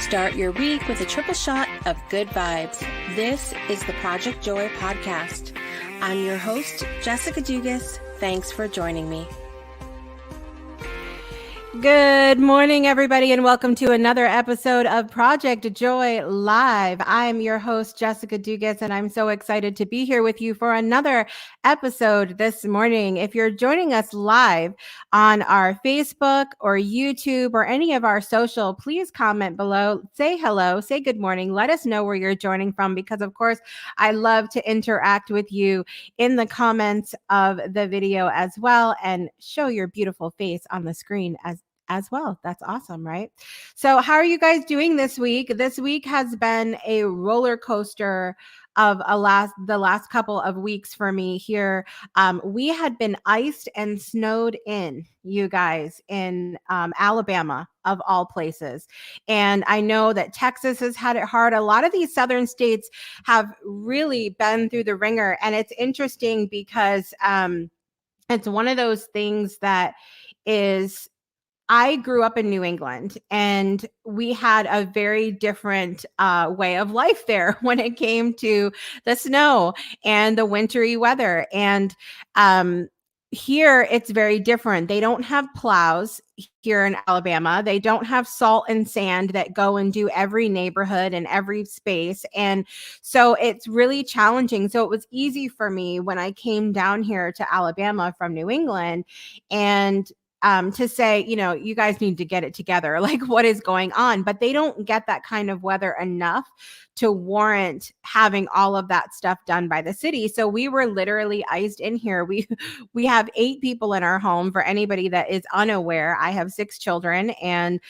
Start your week with a triple shot of good vibes. This is the Project Joy podcast. I'm your host, Jessica Dugas. Thanks for joining me. Good morning, everybody, and welcome to another episode of Project Joy Live. I'm your host, Jessica Dugas, and I'm so excited to be here with you for another episode this morning. If you're joining us live on our Facebook or YouTube or any of our social, please comment below, say hello, say good morning, let us know where you're joining from, because of course, I love to interact with you in the comments of the video as well and show your beautiful face on the screen as well. That's awesome, right? So how are you guys doing this week? This week has been a roller coaster of the last couple of weeks for me here. We had been iced and snowed in, you guys, in Alabama, of all places. And I know that Texas has had it hard. A lot of these southern states have really been through the ringer. And it's interesting because it's one of those things that is, I grew up in New England, and we had a very different way of life there when it came to the snow and the wintry weather. And here it's very different. They don't have plows here in Alabama. They don't have salt and sand that go and do every neighborhood and every space. And so it's really challenging. So it was easy for me when I came down here to Alabama from New England and to say, you guys need to get it together. Like, what is going on? But they don't get that kind of weather enough to warrant having all of that stuff done by the city. So we were literally iced in here. We have 8 people in our home. For anybody that is unaware, I have 6 children, and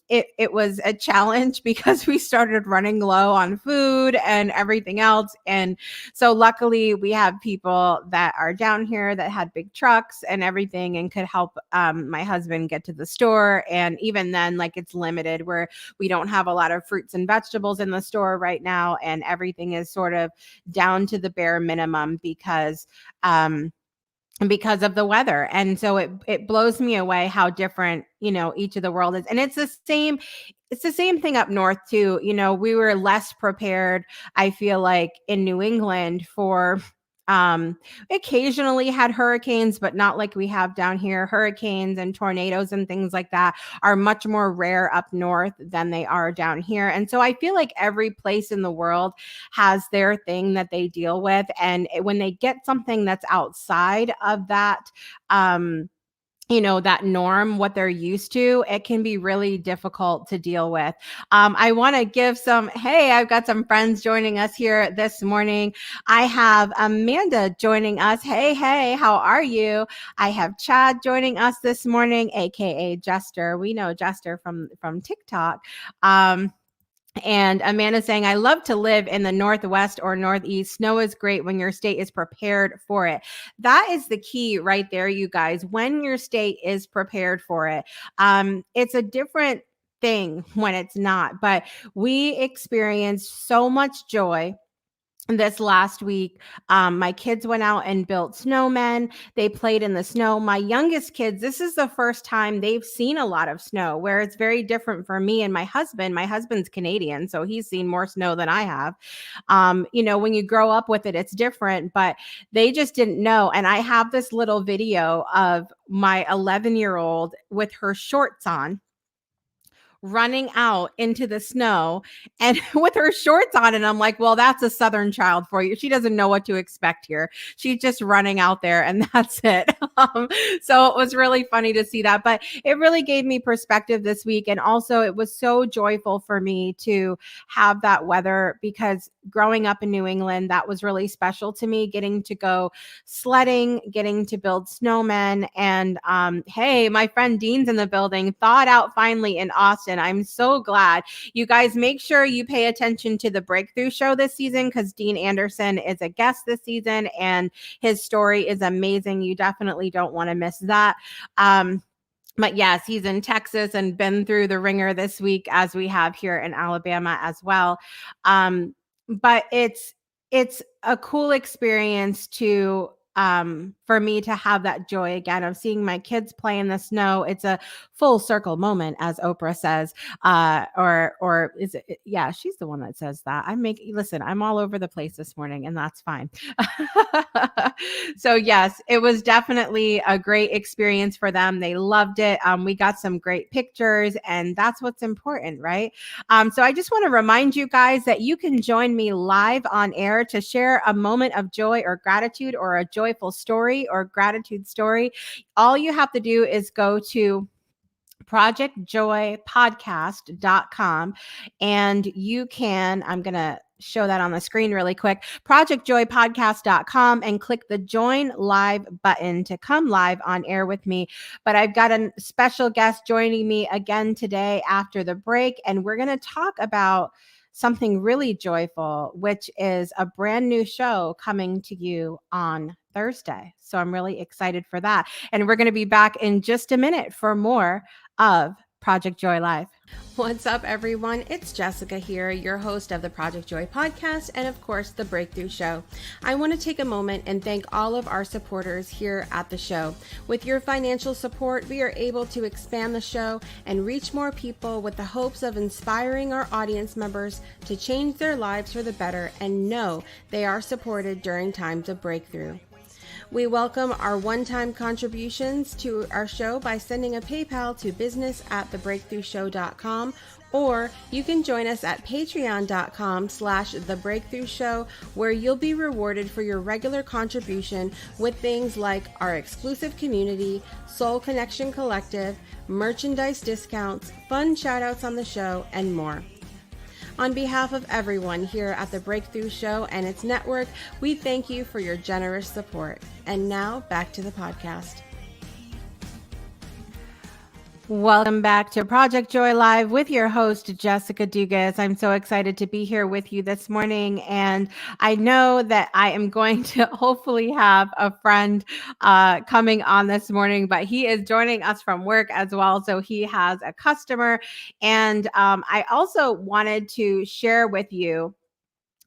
it was a challenge because we started running low on food and everything else. And so luckily we have people that are down here that had big trucks and everything and could help my husband get to the store. And even then, like, it's limited, where we don't have a lot of fruits and vegetables in the store right now, and everything is sort of down to the bare minimum because of the weather. And so it blows me away how different, each of the world is. And it's the same thing up north too. We were less prepared, I feel like, in New England for occasionally had hurricanes, but not like we have down here. Hurricanes and tornadoes and things like that are much more rare up north than they are down here. And so I feel like every place in the world has their thing that they deal with. And when they get something that's outside of that, that norm, what they're used to, it can be really difficult to deal with. I want to give I've got some friends joining us here this morning. I have Amanda joining us. Hey, how are you? I have Chad joining us this morning, AKA Jester. We know Jester from TikTok. And Amanda saying, I love to live in the Northwest or Northeast. Snow is great when your state is prepared for it. That is the key right there, you guys. When your state is prepared for it, it's a different thing when it's not. But we experienced so much joy this last week. My kids went out and built snowmen. They played in the snow. My youngest kids, this is the first time they've seen a lot of snow, where it's very different for me and my husband. My husband's Canadian, so he's seen more snow than I have. When you grow up with it, it's different, but they just didn't know. And I have this little video of my 11-year-old with her shorts on, running out into the snow and with her shorts on. And I'm like, well, that's a Southern child for you. She doesn't know what to expect here. She's just running out there and that's it. So it was really funny to see that, but it really gave me perspective this week. And also it was so joyful for me to have that weather, because growing up in New England, that was really special to me, getting to go sledding, getting to build snowmen. And hey, my friend Dean's in the building, thawed out finally in Austin. I'm so glad. You guys, make sure you pay attention to the Breakthrough Show this season, because Dean Anderson is a guest this season and his story is amazing. You definitely don't want to miss that. But yes, he's in Texas and been through the ringer this week, as we have here in Alabama as well. But it's a cool experience to for me to have that joy again of seeing my kids play in the snow. It's a full circle moment, as Oprah says. Or is it? Yeah, she's the one that says that. Listen, I'm all over the place this morning, and that's fine. So yes, it was definitely a great experience for them. They loved it. We got some great pictures, and that's what's important, right? So I just want to remind you guys that you can join me live on air to share a moment of joy or gratitude or a joyful story or gratitude story. All you have to do is go to projectjoypodcast.com, and you can, I'm going to show that on the screen really quick, projectjoypodcast.com, and click the join live button to come live on air with me. But I've got a special guest joining me again today after the break, and we're going to talk about something really joyful, which is a brand new show coming to you on Thursday. So I'm really excited for that. And we're going to be back in just a minute for more of Project Joy Live. What's up, everyone? It's Jessica here, your host of the Project Joy podcast and, of course, the Breakthrough Show. I want to take a moment and thank all of our supporters here at the show. With your financial support, we are able to expand the show and reach more people with the hopes of inspiring our audience members to change their lives for the better and know they are supported during times of breakthrough. We welcome our one-time contributions to our show by sending a PayPal to business@thebreakthroughshow.com, or you can join us at patreon.com/thebreakthroughshow, where you'll be rewarded for your regular contribution with things like our exclusive community, Soul Connection Collective, merchandise discounts, fun shout-outs on the show, and more. On behalf of everyone here at the Breakthrough Show and its network, we thank you for your generous support. And now, back to the podcast. Welcome back to Project Joy Live with your host, Jessica Dugas. I'm so excited to be here with you this morning. And I know that I am going to hopefully have a friend coming on this morning, but he is joining us from work as well. So he has a customer. And I also wanted to share with you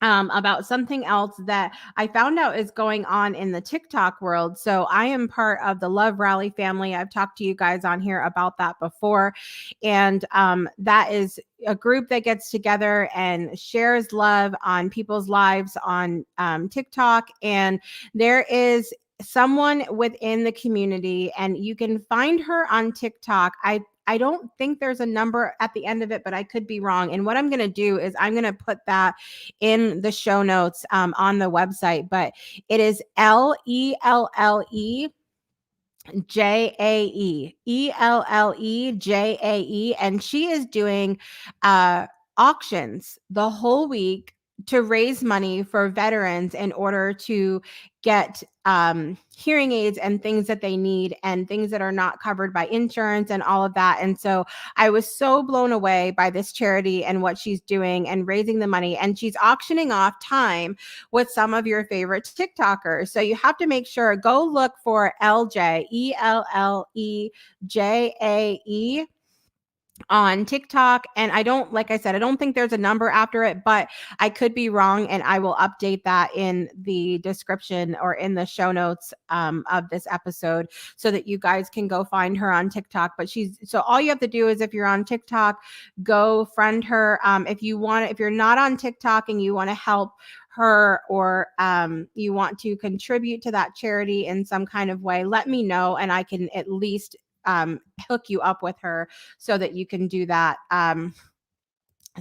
about something else that I found out is going on in the TikTok world. So I am part of the Love Rally family. I've talked to you guys on here about that before. And that is a group that gets together and shares love on people's lives on TikTok. And there is someone within the community, and you can find her on TikTok. I don't think there's a number at the end of it, but I could be wrong. And what I'm going to do is I'm going to put that in the show notes on the website. But it is LELLE JAE, ELLEJAE, and she is doing auctions the whole week to raise money for veterans in order to get hearing aids and things that they need and things that are not covered by insurance and all of that. And so I was so blown away by this charity and what she's doing and raising the money. And she's auctioning off time with some of your favorite TikTokers. So you have to make sure, go look for LJ, ELLEJAE on TikTok. And like I said, I don't think there's a number after it, but I could be wrong. And I will update that in the description or in the show notes of this episode so that you guys can go find her on TikTok. But so all you have to do is, if you're on TikTok, go friend her. If you're not on TikTok and you want to help her, or you want to contribute to that charity in some kind of way, let me know, and I can at least hook you up with her so that you can do that.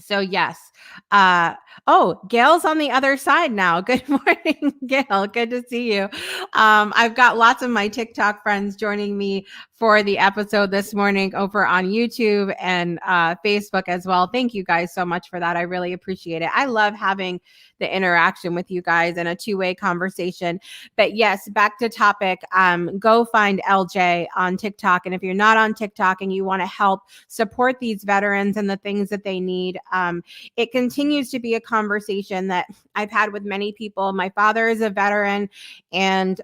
So yes. Gail's on the other side now. Good morning, Gail. Good to see you. I've got lots of my TikTok friends joining me for the episode this morning over on YouTube and Facebook as well. Thank you guys so much for that. I really appreciate it. I love having the interaction with you guys and a two-way conversation. But yes, back to topic. Go find LJ on TikTok. And if you're not on TikTok and you want to help support these veterans and the things that they need, it continues to be a conversation that I've had with many people. My father is a veteran, and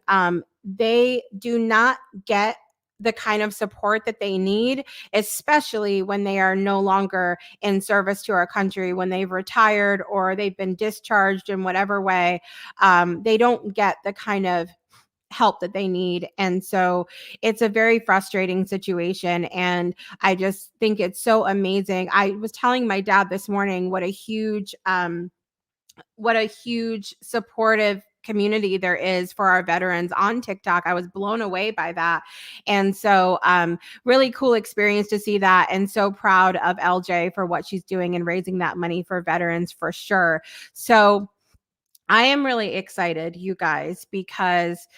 they do not get the kind of support that they need, especially when they are no longer in service to our country, when they've retired or they've been discharged in whatever way. They don't get the kind of help that they need. And so it's a very frustrating situation. And I just think it's so amazing. I was telling my dad this morning what a huge supportive community there is for our veterans on TikTok. I was blown away by that. And so really cool experience to see that, and so proud of LJ for what she's doing and raising that money for veterans for sure. So I am really excited, you guys, because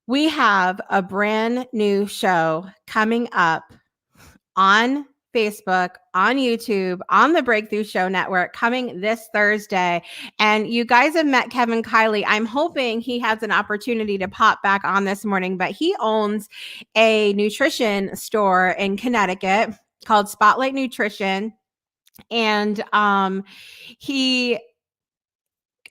we have a brand new show coming up on Facebook, on YouTube, on the Breakthrough Show Network coming this Thursday. And you guys have met Kevin Kiley. I'm hoping he has an opportunity to pop back on this morning, but he owns a nutrition store in Connecticut called Spotlight Nutrition. And he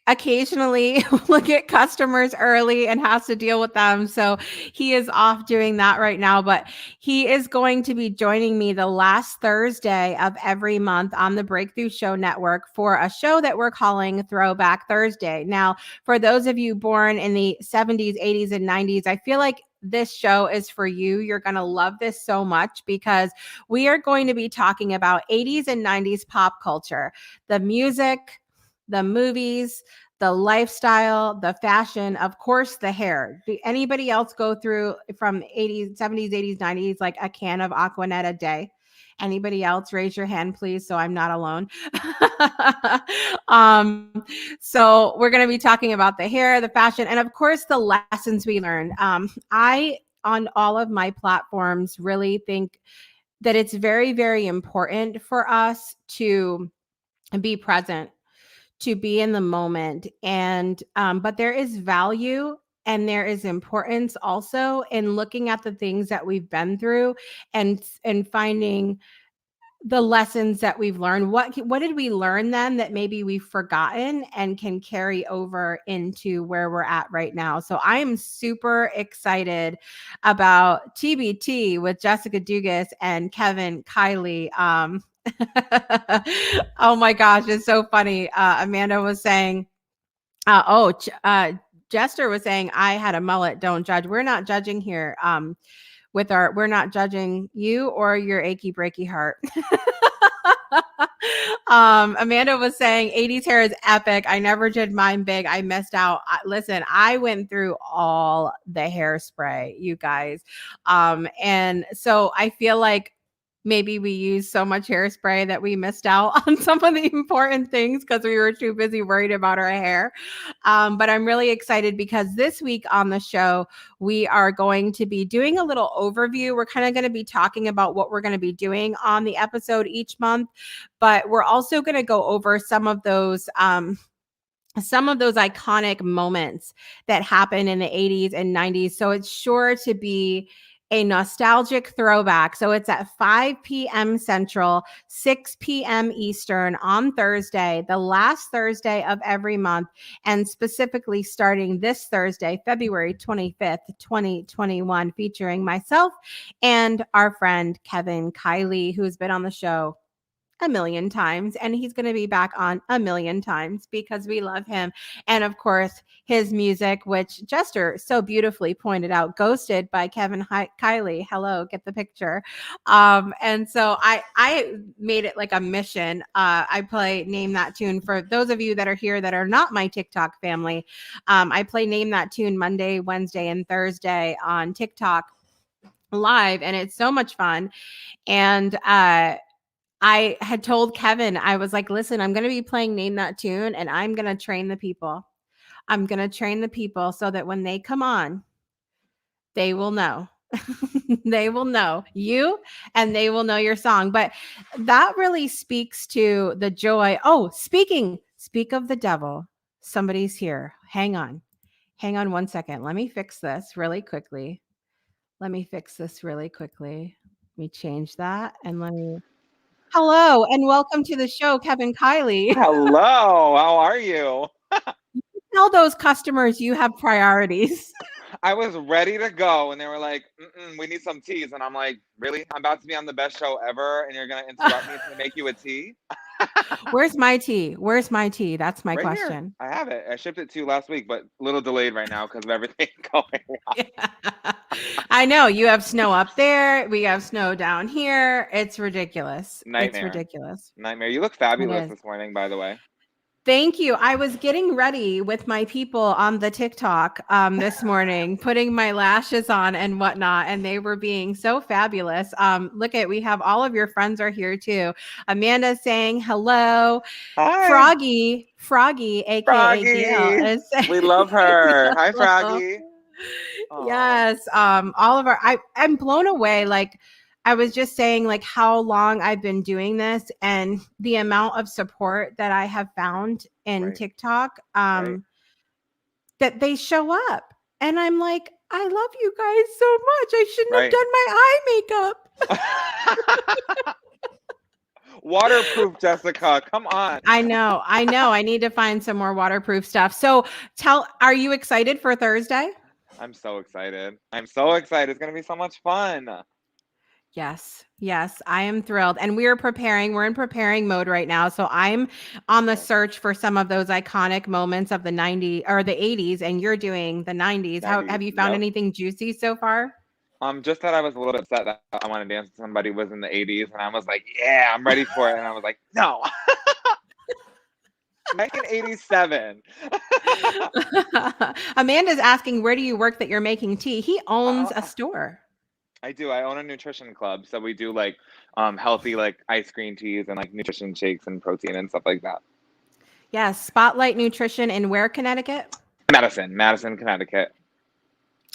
occasionally look at customers early and has to deal with them. So he is off doing that right now, but he is going to be joining me the last Thursday of every month on the Breakthrough Show Network for a show that we're calling Throwback Thursday. Now, for those of you born in the 70s, 80s, and 90s, I feel like this show is for you. You're going to love this so much because we are going to be talking about 80s and 90s pop culture, the music, the movies, the lifestyle, the fashion, of course, the hair. Do anybody else go through from 80s, 70s, 80s, 90s, like a can of Aquanet a day? Anybody else? Raise your hand, please, so I'm not alone. um, so we're going to be talking about the hair, the fashion, and of course, the lessons we learned. I, on all of my platforms, really think that it's very, very important for us to be present, to be in the moment. And but there is value and there is importance also in looking at the things that we've been through and finding the lessons that we've learned. What did we learn then that maybe we've forgotten and can carry over into where we're at right now? So I am super excited about TBT with Jessica Dugas and Kevin Kiley. Oh my gosh, it's so funny. Amanda was saying, Jester was saying, I had a mullet. Don't judge. We're not judging here. We're not judging you or your achy breaky heart. Amanda was saying 80s hair is epic. I never did mine big. I missed out. Listen, I went through all the hairspray, you guys. And so I feel like maybe we used so much hairspray that we missed out on some of the important things because we were too busy worried about our hair. But I'm really excited because this week on the show, we are going to be doing a little overview. We're kind of going to be talking about what we're going to be doing on the episode each month, but we're also going to go over some of those iconic moments that happened in the 80s and 90s. So it's sure to be a nostalgic throwback. So it's at 5 p.m. Central, 6 p.m. Eastern on Thursday, the last Thursday of every month, and specifically starting this Thursday, February 25th, 2021, featuring myself and our friend Kevin Kiley, who's been on the show a million times, and he's going to be back on a million times because we love him. And of course, his music, which Jester so beautifully pointed out, Ghosted by Kevin Kiley. Hello, get the picture. And so I made it like a mission. I play Name That Tune for those of you that are here that are not my TikTok family. I play Name That Tune Monday, Wednesday, and Thursday on TikTok live, and it's so much fun. And I had told Kevin, I was like, listen, I'm going to be playing Name That Tune and I'm going to train the people. I'm going to train the people so that when they come on, they will know. They will know you and they will know your song. But that really speaks to the joy. Oh, speak of the devil. Somebody's here. Hang on. Hang on one second. Let me fix this really quickly. Let me change that and let me. Hello and welcome to the show, Kevin Kiley. Hello, how are you? Tell those customers you have priorities. I was ready to go, and they were like, "We need some teas," and I'm like, "Really? I'm about to be on the best show ever, and you're gonna interrupt me to make you a tea?" Where's my tea? Where's my tea? That's my Right here. question. I have it. I shipped it to you last week, but a little delayed right now because of everything going on. Yeah. I know you have snow up there. We have snow down here. It's ridiculous. It's Nightmare. ridiculous. Nightmare. You look It fabulous is. this morning, by the way. Thank you. I was getting ready with my people on the TikTok this morning, putting my lashes on and whatnot, and they were being so fabulous. Look at, we have all of your friends are here too. Amanda saying hello. Hi, Froggy, aka Gail, Froggy. is We saying love her. Hi, hello. Froggy. Oh, Yes. All of our I'm blown away. Like I was just saying, like how long I've been doing this and the amount of support that I have found in right, TikTok, right, that they show up. And I'm like, I love you guys so much. I shouldn't have right. done my eye makeup. Waterproof, Jessica. Come on. I know. I know. I need to find some more waterproof stuff. So are you excited for Thursday? I'm so excited. I'm so excited. It's going to be so much fun. Yes. Yes, I am thrilled. And we're preparing. We're in preparing mode right now. So I'm on the Yes. search for some of those iconic moments of the 90s or the 80s, and you're doing the 90s. How 90s. have you found Yep. anything juicy so far? Just that I was a little bit upset that I want to dance with somebody who was in the 80s, and I was like, yeah, I'm ready for it. And I was like, no. 1987. Amanda's asking, where do you work that you're making tea? He owns a Uh, store. I do. I own a nutrition club, so we do like healthy like ice cream teas and like nutrition shakes and protein and stuff like that. Yes, Spotlight Nutrition in where, Connecticut? Madison, Connecticut.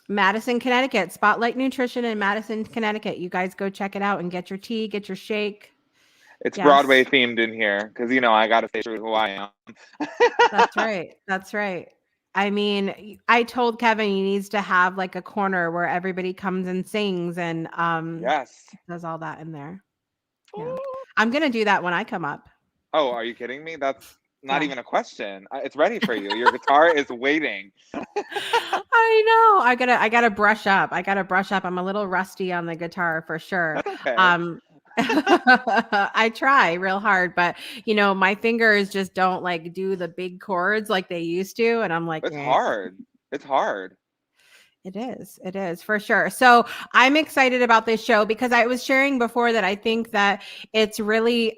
Madison, Connecticut. Spotlight Nutrition in Madison, Connecticut. You guys go check it out and get your tea, get your shake. It's Broadway Yes, themed in here because I got to stay true to who I am. that's right. That's right. I mean, I told Kevin he needs to have like a corner where everybody comes and sings and Yes. does all that in there. Yeah. I'm going to do that when I come up. Oh, are you kidding me? That's not Yeah. even a question. It's ready for you. Your guitar is waiting. I know. I gotta brush up. I gotta brush up. I'm a little rusty on the guitar for sure. That's okay. Um I try real hard, but my fingers just don't like do the big chords like they used to. And I'm like, It's eh. hard. It's hard. It is. It is for sure. So I'm excited about this show because I was sharing before that I think that it's really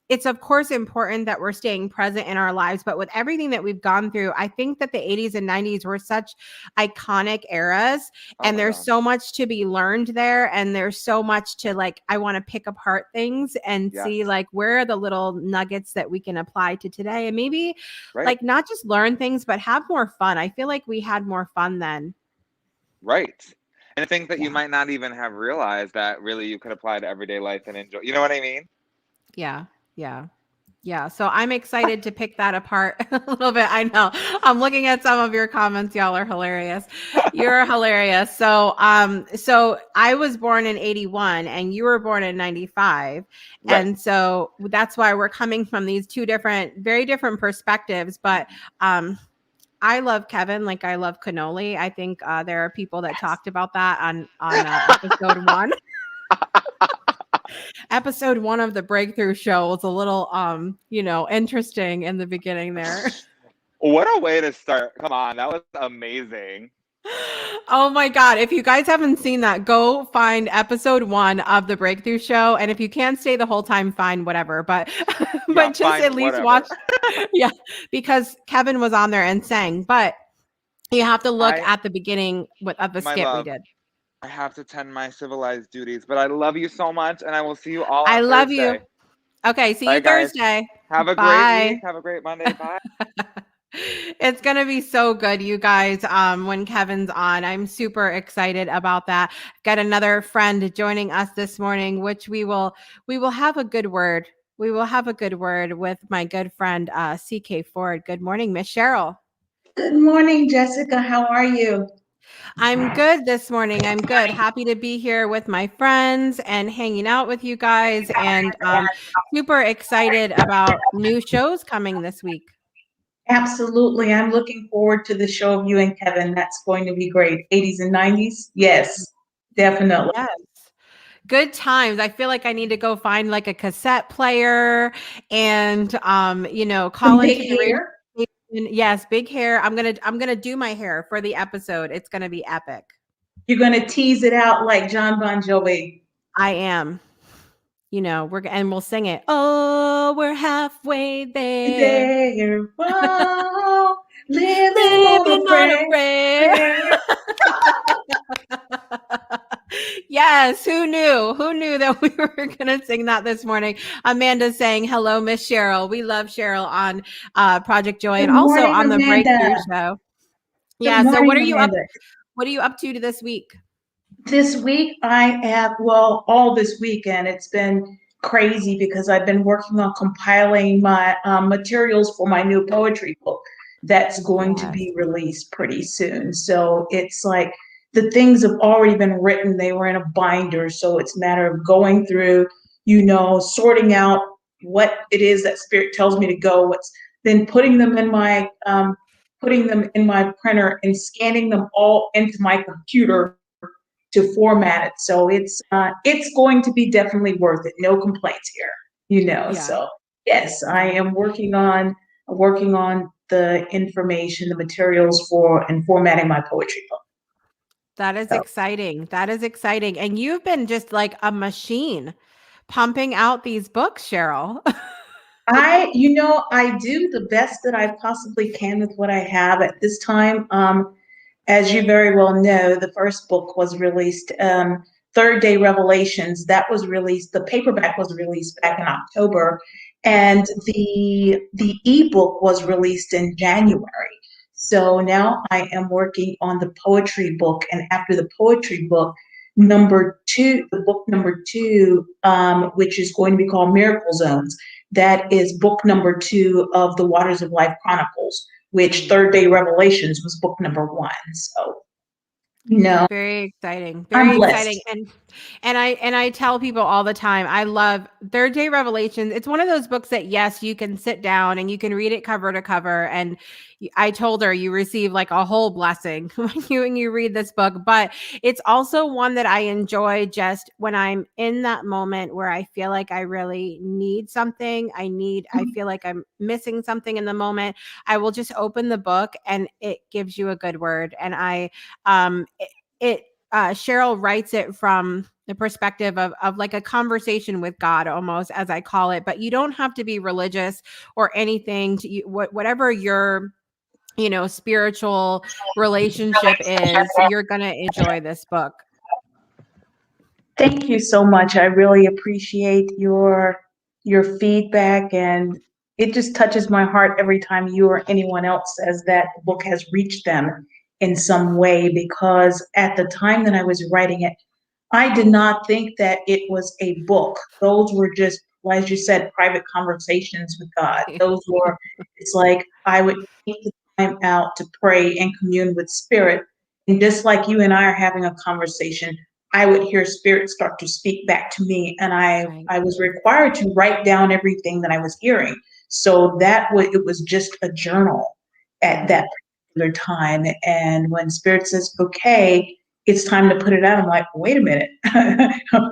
it's of course important that we're staying present in our lives, but with everything that we've gone through, I think that the 80s and 90s were such iconic eras Oh and my there's gosh. so much to be learned there and there's so much to like I want to pick apart things and Yes. see like where are the little nuggets that we can apply to today and maybe Right. like not just learn things but have more fun. I feel like we had more fun then. Right. And things that you Yeah. might not even have realized that really you could apply to everyday life and enjoy. You know what I mean? Yeah. Yeah. Yeah. So I'm excited to pick that apart a little bit. I know. I'm looking at some of your comments. Y'all are hilarious. You're hilarious. So I was born in 81 and you were born in 95. Right. And so that's why we're coming from these two different, very different perspectives. But I love Kevin like I love cannoli. I think there are people that Yes. talked about that on episode one. Episode one of the breakthrough show was a little interesting in the beginning there. What a way to start. Come on. That was amazing. Oh my god, if you guys haven't seen that, go find episode one of the breakthrough show, and if you can't stay the whole time, fine, whatever, but Yeah, but just fine, at least watch. whatever. Yeah, because Kevin was on there and sang, but you have to look I, at the beginning of the my skit we love, did. I have to tend my civilized duties, but I love you so much, and I will see you all I on love you. Thursday. Okay, see Bye, you guys. Thursday. Have a great week. Bye. Have a great Monday. Bye. It's gonna be so good, you guys. When Kevin's on, I'm super excited about that. Got another friend joining us this morning, which we will have a good word. We will have a good word with my good friend CK Ford. Good morning, Miss Cheryl. Good morning, Jessica. How are you? I'm good this morning. I'm good. Happy to be here with my friends and hanging out with you guys, and super excited about new shows coming this week. Absolutely. I'm looking forward to the show of you and Kevin. That's going to be great. 80s and 90s? Yes, definitely. Yes. Good times. I feel like I need to go find like a cassette player and call Some into big your radio hair. station. Yes, big hair. I'm gonna do my hair for the episode. It's gonna be epic. You're gonna tease it out like John Bon Jovi. I am. We'll sing it. Oh, we're halfway there. There, whoa, living on a Living on a prayer. prayer. Yes, who knew? Who knew that we were going to sing that this morning? Amanda's saying, hello, Miss Cheryl. We love Cheryl on Project Joy Good and also morning, on the Breakthrough Amanda. Show. Good Yeah, so morning, Amanda. what are you up to this week? This week I have, well, all this weekend, it's been crazy because I've been working on compiling my materials for my new poetry book that's going to Yes. be released pretty soon. So it's like the things have already been written, they were in a binder. So it's a matter of going through, sorting out what it is that Spirit tells me to go, then putting them in my printer and scanning them all into my computer to format it. So it's going to be definitely worth it. No complaints here, Yeah. So yes, I am working on the information, the materials for and formatting my poetry book. That is So exciting. That is exciting. And you've been just like a machine pumping out these books, Cheryl. I do the best that I possibly can with what I have at this time. As you very well know, the first book was released, Third Day Revelations. That was released, the paperback was released back in October, and the ebook was released in January. So now I am working on the poetry book, and after the poetry book, the book number two, which is going to be called Miracle Zones, that is book number 2 of the Waters of Life Chronicles, which Third Day Revelations was book number 1. So, Very exciting. I'm Very exciting. blessed. And I tell people all the time, I love Third Day Revelations. It's one of those books that yes, you can sit down and you can read it cover to cover. And I told her you receive like a whole blessing when you read this book. But it's also one that I enjoy just when I'm in that moment where I feel like I really need something. I feel like I'm missing something in the moment. I will just open the book and it gives you a good word. And Cheryl writes it from the perspective of like a conversation with God, almost, as I call it. But you don't have to be religious or anything whatever your spiritual relationship is, you're gonna enjoy this book. Thank you so much. I really appreciate your feedback, and it just touches my heart every time you or anyone else says that the book has reached them in some way, because at the time that I was writing it, I did not think that it was a book. Those were just, as you said, private conversations with God. It's like I would take the time out to pray and commune with Spirit. And just like you and I are having a conversation, I would hear Spirit start to speak back to me. And Right. I was required to write down everything that I was hearing. So it was just a journal at that particular time. And when Spirit says, okay, it's time to put it out. I'm like, wait a minute,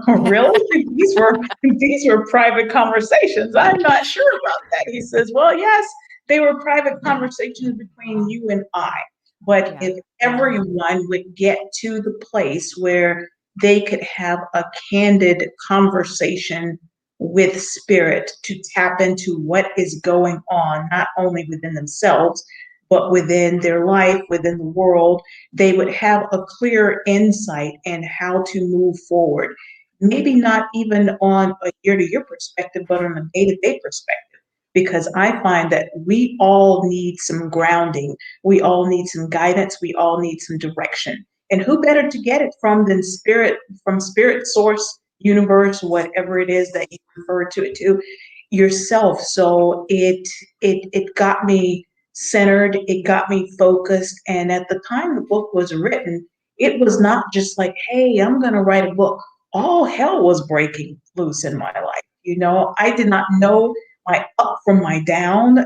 really? These were private conversations. I'm not sure about that. He says, well, yes, they were private conversations between you and I. But Yeah. if everyone would get to the place where they could have a candid conversation with Spirit to tap into what is going on, not only within themselves, but within their life, within the world, they would have a clear insight in how to move forward. Maybe not even on a year-to-year perspective, but on a day-to-day perspective. Because I find that we all need some grounding. We all need some guidance. We all need some direction. And who better to get it from than Spirit source, universe, whatever it is that you refer to it to, yourself. So it got me centered, it got me focused. And at the time the book was written, it was not just like, hey, I'm going to write a book. All hell was breaking loose in my life. I did not know my up from my down.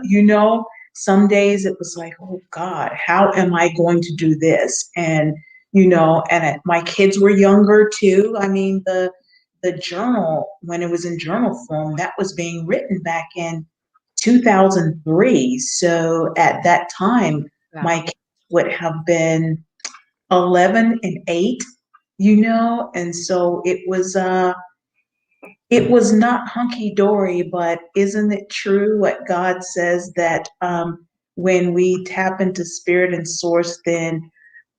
Some days it was like, oh God, how am I going to do this? And my kids were younger too. I mean, the journal, when it was in journal form, that was being written back in 2003. So at that time, Yeah. my kids would have been 11 and 8, you know, and so it was not hunky dory, but isn't it true what God says that when we tap into spirit and source, then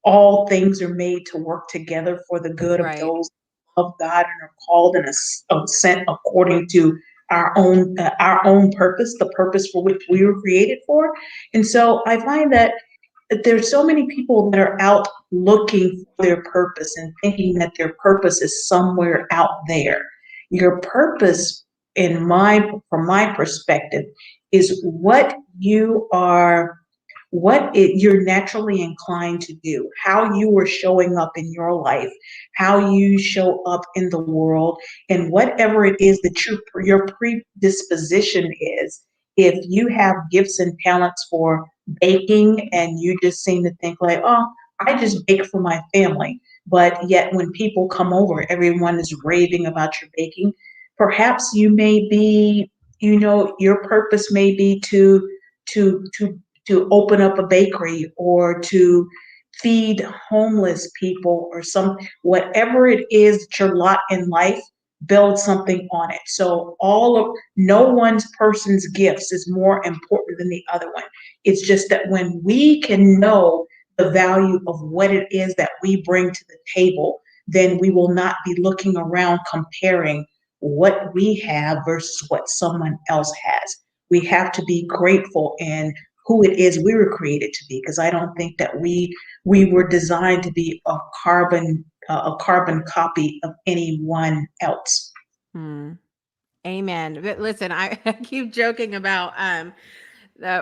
all things are made to work together for the good of Right. those of God and are called and are sent according to our own purpose, the purpose for which we were created for. And so I find that there's so many people that are out looking for their purpose and thinking that their purpose is somewhere out there. Your purpose, from my perspective, is you're naturally inclined to do, how you are showing up in your life, how you show up in the world, and whatever it is that your predisposition is. If you have gifts and talents for baking and you just seem to think like, oh, I just bake for my family, but yet when people come over, everyone is raving about your baking. Perhaps you may be, your purpose may be to to to open up a bakery or to feed homeless people or whatever it is that your lot in life, build something on it. So no one's person's gifts is more important than the other one. It's just that when we can know the value of what it is that we bring to the table, then we will not be looking around comparing what we have versus what someone else has. We have to be grateful in who it is we were created to be, because I don't think that we were designed to be a carbon copy of anyone else. Hmm. Amen. But listen, I keep joking about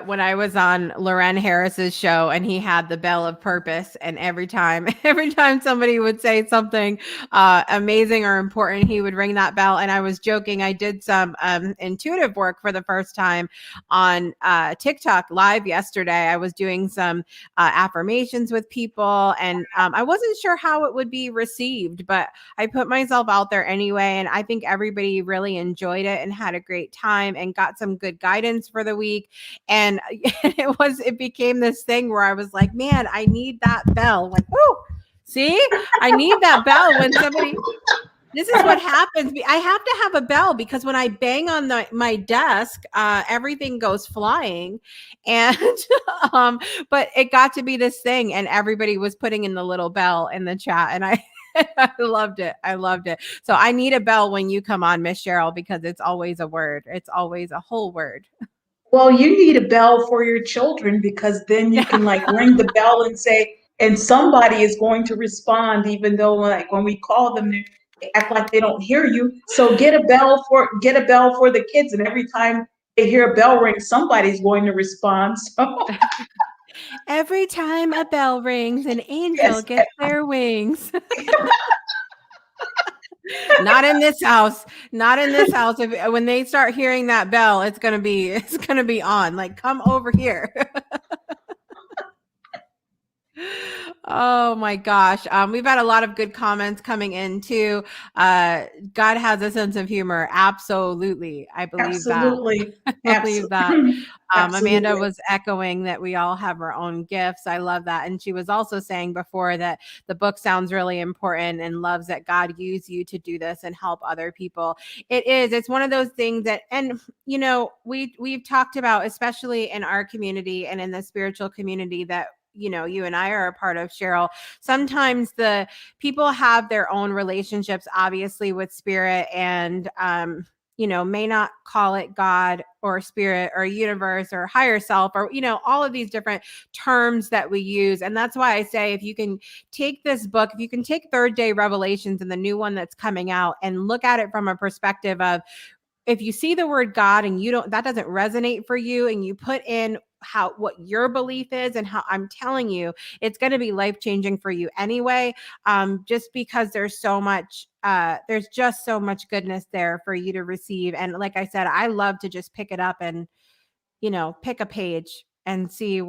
when I was on Loren Harris's show and he had the bell of purpose, and every time every time somebody would say something amazing or important, he would ring that bell. And I was joking, I did some intuitive work for the first time on TikTok live yesterday. I was doing some affirmations with people, and I wasn't sure how it would be received, but I put myself out there anyway, and I think everybody really enjoyed it and had a great time and got some good guidance for the week. And it became this thing where I was like, man, I need that bell. Like, whoo, see, I need that bell when somebody. This is what happens. I have to have a bell because when I bang on my desk, everything goes flying. And but it got to be this thing, and everybody was putting in the little bell in the chat, and I I loved it. I loved it. So I need a bell when you come on, Miss Cheryl, because it's always a word. It's always a whole word. Well, you need a bell for your children, because then you can like ring the bell and say, and somebody is going to respond, even though like when we call them, they act like they don't hear you. So get a bell for the kids, and every time they hear a bell ring, somebody's going to respond. So Every time a bell rings, an angel yes, gets their wings. Not in this house. Not in this house. When they start hearing that bell, it's gonna be on. Like, come over here. Oh my gosh. We've had a lot of good comments coming in too. God has a sense of humor. Absolutely. I believe that. absolutely, I believe that. Amanda absolutely. was echoing that we all have our own gifts. I love that. And she was also saying before that the book sounds really important and loves that God used you to do this and help other people. It is. It's one of those things that, and we've talked about, especially in our community and in the spiritual community that you and I are a part of, Cheryl. Sometimes the people have their own relationships, obviously, with spirit, and may not call it God or spirit or universe or higher self or, all of these different terms that we use. And that's why I say, if you can take this book, if you can take Third Day Revelations and the new one that's coming out and look at it from a perspective of, if you see the word God and that doesn't resonate for you, and you put in what your belief is, and how, I'm telling you, it's going to be life-changing for you anyway. Just because there's just so much goodness there for you to receive. And like I said, I love to just pick it up and, pick a page see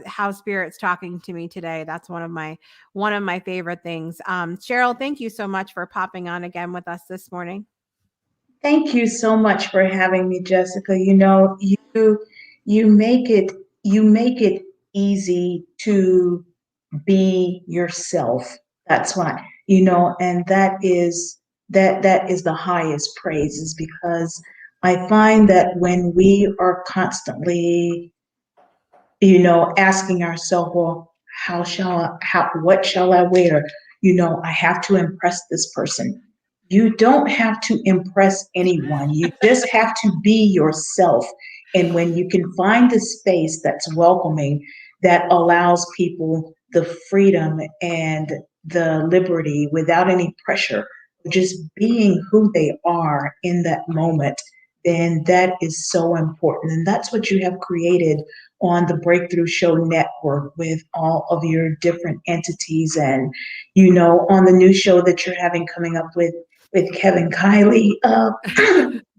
how spirit's talking to me today. That's one of my favorite things. Cheryl, thank you so much for popping on again with us this morning. Thank you so much for having me, Jessica. You make it you make it easy to be yourself. That's why, and that is the highest praise, is because I find that when we are constantly, asking ourselves, well, what shall I wear? I have to impress this person. You don't have to impress anyone. You just have to be yourself. And when you can find a space that's welcoming, that allows people the freedom and the liberty without any pressure, just being who they are in that moment, then that is so important. And that's what you have created on the Breakthrough Show Network with all of your different entities. And, on the new show that you're having coming up with Kevin Kiley,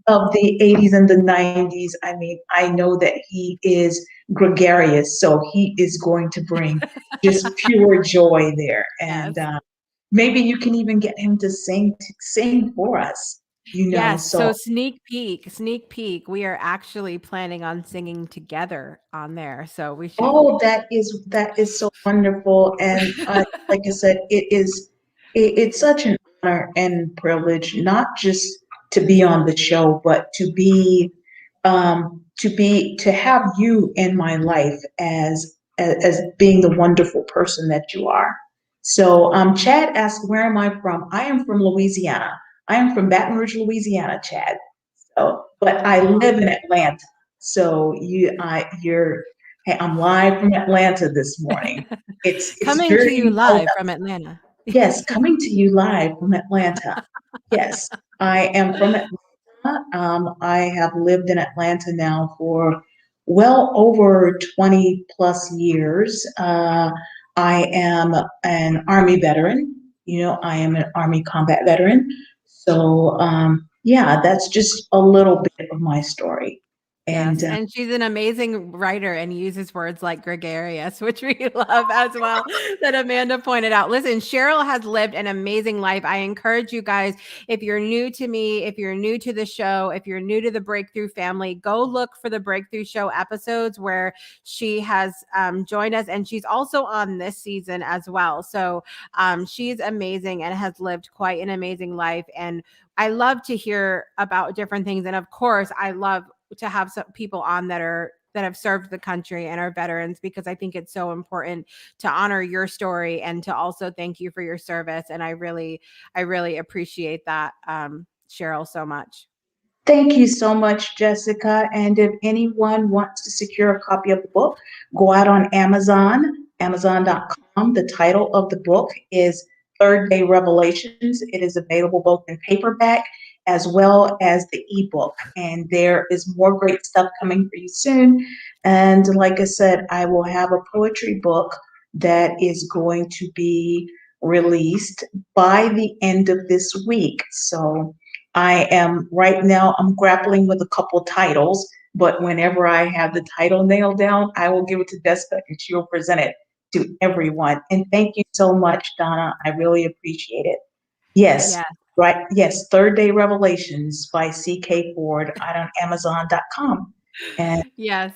of the 80s and the 90s. I mean, I know that he is gregarious, so he is going to bring just pure joy there. And Yes. maybe you can even get him to sing for us, Yes. So So sneak peek. We are actually planning on singing together on there. So we should. oh, that is so wonderful. And like I said, it's such an honor and privilege, not just to be on the show, but to have you in my life as being the wonderful person that you are. So Chad asked, where am I from? I am from Louisiana. I am from Baton Rouge, Louisiana, Chad. So, but I live in Atlanta. So hey, I'm live from Atlanta this morning. It's Coming to you very cold. live from Atlanta. Yes, coming to you live from Atlanta. Yes, I am from Atlanta. I have lived in Atlanta now for well over 20 plus years. I am an Army veteran. I am an Army combat veteran. So, yeah, that's just a little bit of my story. And Yes, and she's an amazing writer and uses words like gregarious, which we love as well, that Amanda pointed out. Listen, Cheryl has lived an amazing life. I encourage you guys, if you're new to me, if you're new to the show, if you're new to the Breakthrough family, go look for the Breakthrough Show episodes where she has joined us, and she's also on this season as well. So she's amazing and has lived quite an amazing life. And I love to hear about different things. And of course, I love to have some people on that have served the country and are veterans, because I think it's so important to honor your story and to also thank you for your service. And I really appreciate that, Cheryl, so much. thank you so much, Jessica. And if anyone wants to secure a copy of the book, go out on Amazon, Amazon.com. The title of the book is Third Day Revelations. It is available both in paperback as well as the ebook. And there is more great stuff coming for you soon. And like I said, I will have a poetry book that is going to be released by the end of this week. So I'm grappling with a couple titles, but whenever I have the title nailed down, I will give it to Jessica and she will present it to everyone. And thank you so much, Donna. I really appreciate it. Yes, Yeah. right. Yes, Third Day Revelations by C.K. Ford out on Amazon.com. And Yes.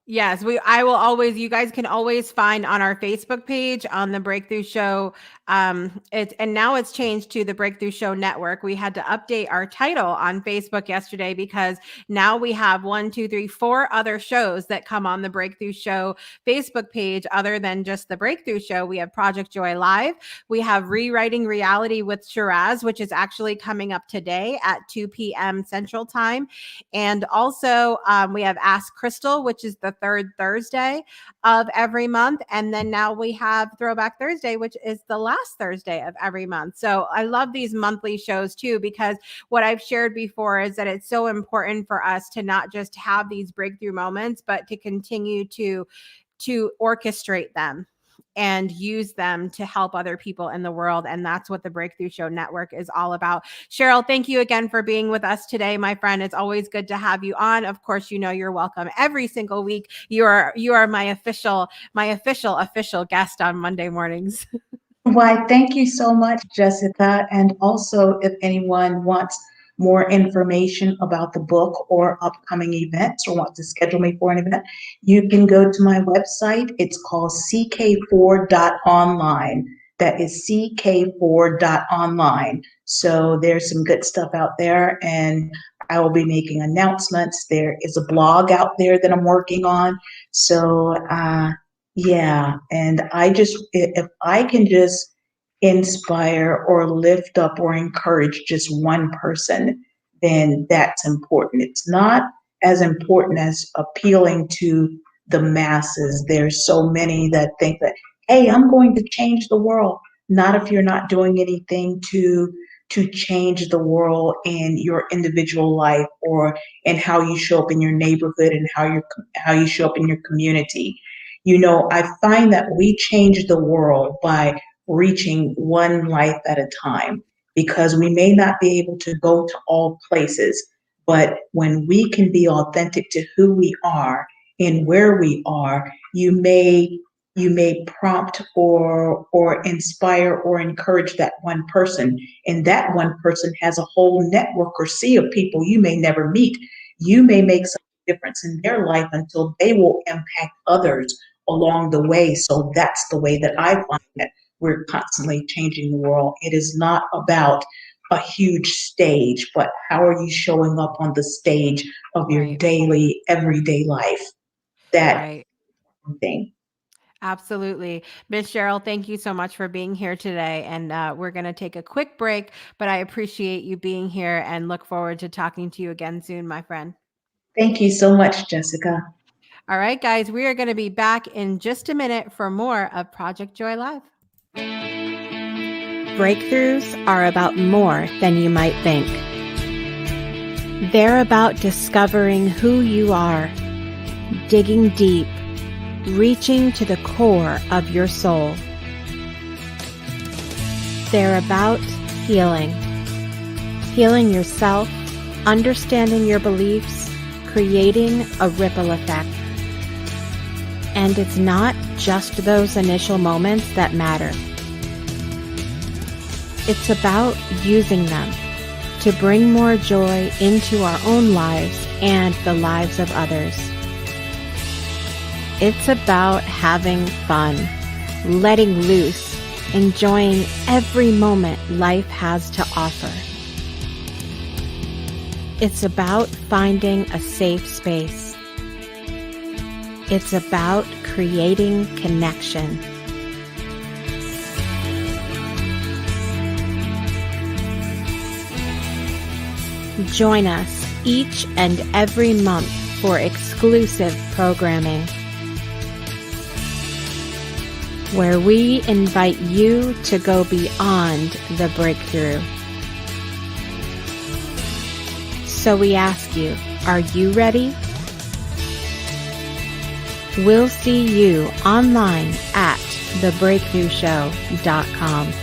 Yes, I will always, you guys can always find on our Facebook page on the Breakthrough Show. And now it's changed to the Breakthrough Show Network. We had to update our title on Facebook yesterday because now we have 4 other shows that come on the Breakthrough Show Facebook page other than just the Breakthrough Show. We have Project Joy Live. We have Rewriting Reality with Shiraz, which is actually coming up today at 2 p.m. Central Time. And also we have Ask Crystal, which is the third Thursday of every month. And then now we have Throwback Thursday, which is the last Thursday of every month. So I love these monthly shows too, because what I've shared before is that it's so important for us to not just have these breakthrough moments, but to continue to orchestrate them and use them to help other people in the world. And that's what the Breakthrough Show Network is all about. Cheryl, thank you again for being with us today, my friend. It's always good to have you on. Of course, you know you're welcome every single week. You are my official guest on Monday mornings. Why, thank you so much, Jessica. And also, if anyone wants more information about the book or upcoming events or wants to schedule me for an event, you can go to my website. It's called ck4.online. That is ck4.online. So there's some good stuff out there, and I will be making announcements. There is a blog out there that I'm working on. So, yeah, and if I can just inspire or lift up or encourage just one person, then that's important. It's not as important as appealing to the masses. There's so many that think that, hey, I'm going to change the world. Not if you're not doing anything to change the world in your individual life or in how you show up in your neighborhood and how you show up in your community. You know, I find that we change the world by reaching one life at a time, because we may not be able to go to all places, but when we can be authentic to who we are and where we are, you may prompt or inspire or encourage that one person, and that one person has a whole network or sea of people you may never meet. You may make some difference in their life until they will impact others along the way. So that's the way that I find it. We're constantly changing the world. It is not about a huge stage, but how are you showing up on the stage of your Right. daily, everyday life? That Right. thing. Absolutely. Miss Cheryl, thank you so much for being here today. And we're going to take a quick break, but I appreciate you being here and look forward to talking to you again soon, my friend. Thank you so much, Jessica. All right, guys, we are going to be back in just a minute for more of Project Joy Live. Breakthroughs are about more than you might think. They're about discovering who you are, digging deep, reaching to the core of your soul. They're about healing. Healing yourself, understanding your beliefs, creating a ripple effect. And it's not just those initial moments that matter. It's about using them to bring more joy into our own lives and the lives of others. It's about having fun, letting loose, enjoying every moment life has to offer. It's about finding a safe space. It's about creating connection. Join us each and every month for exclusive programming, where we invite you to go beyond the breakthrough. So we ask you, are you ready? We'll see you online at thebreakthroughshow.com.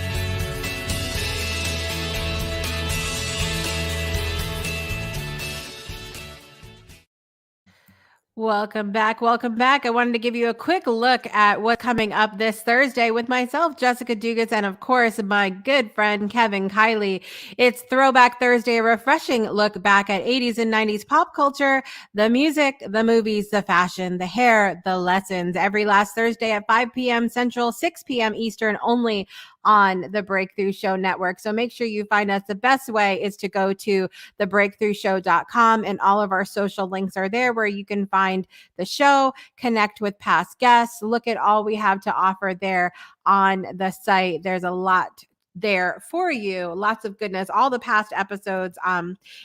Welcome back. Welcome back. I wanted to give you a quick look at what's coming up this Thursday with myself, Jessica Dugas, and of course, my good friend, Kevin Kiley. It's Throwback Thursday, a refreshing look back at 80s and 90s pop culture, the music, the movies, the fashion, the hair, the lessons, every last Thursday at 5 p.m. Central, 6 p.m. Eastern, only on the Breakthrough Show Network. So make sure you find us. The best way is to go to thebreakthroughshow.com, and all of our social links are there where you can find the show, connect with past guests, look at all we have to offer there on the site. There's a lot there for you, lots of goodness, all the past episodes.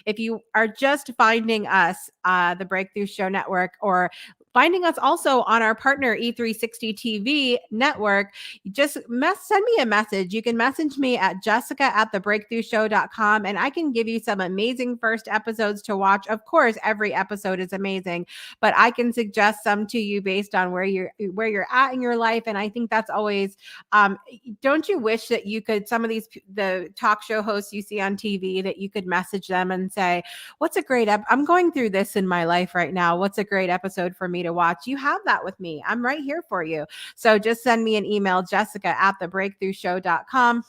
If you are just finding us, the Breakthrough Show Network, or finding us also on our partner E360 TV network. Just send me a message. You can message me at jessica@thebreakthroughshow.com, and I can give you some amazing first episodes to watch. Of course, every episode is amazing, but I can suggest some to you based on where you're at in your life. And I think that's always, don't you wish that you could, some of the talk show hosts you see on TV, that you could message them and say, what's a great I'm going through this in my life right now. What's a great episode for me to watch? You have that with me. I'm right here for you. So just send me an email, jessica@thebreakthroughshow.com.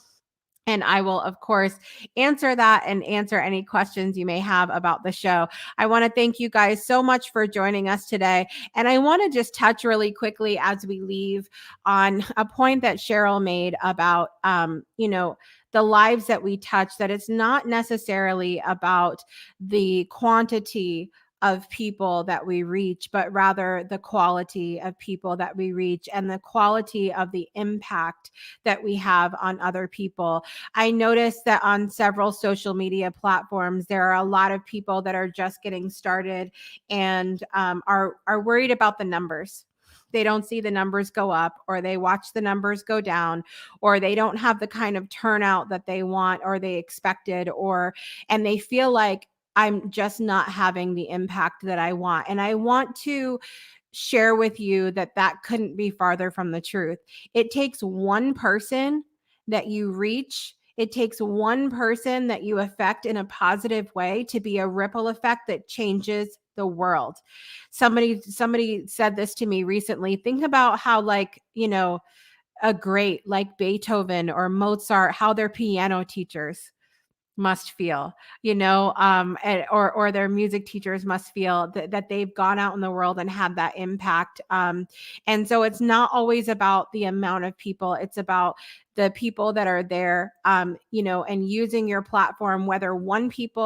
And I will, of course, answer that and answer any questions you may have about the show. I want to thank you guys so much for joining us today. And I want to just touch really quickly as we leave on a point that Cheryl made about, the lives that we touch, that it's not necessarily about the quantity of people that we reach, but rather the quality of people that we reach and the quality of the impact that we have on other people. I noticed that on several social media platforms, there are a lot of people that are just getting started and are worried about the numbers. They don't see the numbers go up, or they watch the numbers go down, or they don't have the kind of turnout that they want or they expected, and they feel like I'm just not having the impact that I want. And I want to share with you that couldn't be farther from the truth. It takes one person that you reach. It takes one person that you affect in a positive way to be a ripple effect that changes the world. Somebody said this to me recently. Think about how, a great like Beethoven or Mozart, how their piano teachers must feel, or their music teachers must feel that they've gone out in the world and had that impact. And so it's not always about the amount of people, it's about the people that are there, and using your platform, whether one person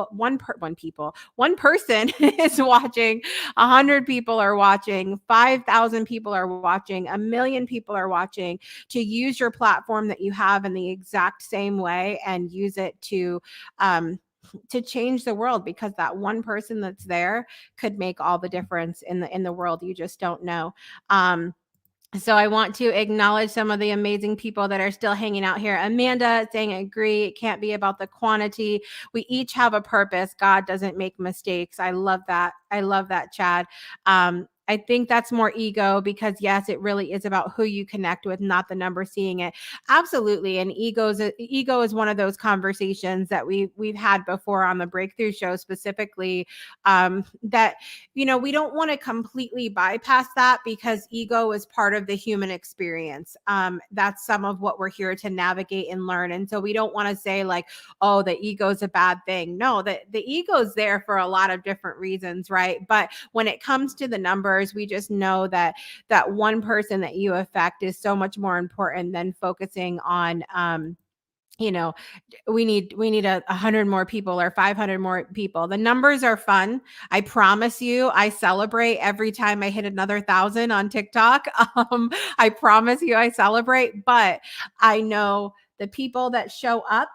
is watching, 100 people are watching, 5,000 people are watching, 1 million people are watching, to use your platform that you have in the exact same way and use it to change the world, because that one person that's there could make all the difference in the world. You just don't know. So I want to acknowledge some of the amazing people that are still hanging out here. Amanda saying, agree, it can't be about the quantity. We each have a purpose. God doesn't make mistakes. I love that. I love that, Chad. I think that's more ego, because yes, it really is about who you connect with, not the number seeing it. Absolutely. And ego is one of those conversations that we've had before on the Breakthrough Show specifically, that, we don't want to completely bypass that, because ego is part of the human experience. That's some of what we're here to navigate and learn. And so we don't want to say like, oh, the ego is a bad thing. No, the ego is there for a lot of different reasons, right? But when it comes to the numbers, we just know that one person that you affect is so much more important than focusing on, we need 100 more people or 500 more people. The numbers are fun. I promise you, I celebrate every time I hit another 1,000 on TikTok. I promise you I celebrate, but I know the people that show up.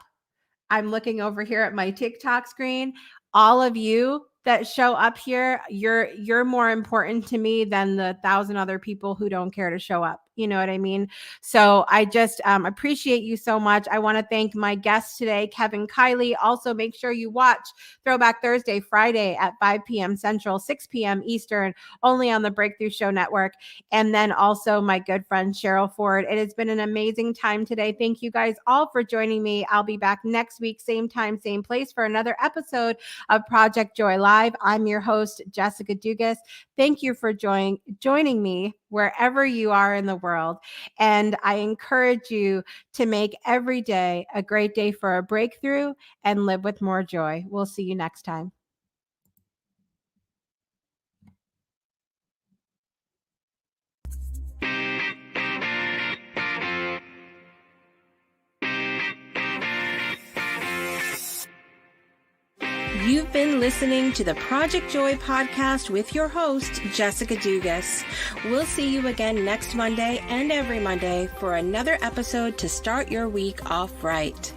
I'm looking over here at my TikTok screen. All of you that show up here, you're more important to me than the 1,000 other people who don't care to show up. You know what I mean? So I just appreciate you so much. I want to thank my guests today, Kevin Kiley. Also, make sure you watch Throwback Thursday, Friday at 5 p.m. Central, 6 p.m. Eastern, only on the Breakthrough Show Network. And then also my good friend, Cheryl Ford. It has been an amazing time today. Thank you guys all for joining me. I'll be back next week, same time, same place, for another episode of Project Joy Live. I'm your host, Jessica Dugas. Thank you for joining me wherever you are in the world. And I encourage you to make every day a great day for a breakthrough and live with more joy. We'll see you next time. You've been listening to the Project Joy podcast with your host, Jessica Dugas. We'll see you again next Monday and every Monday for another episode to start your week off right.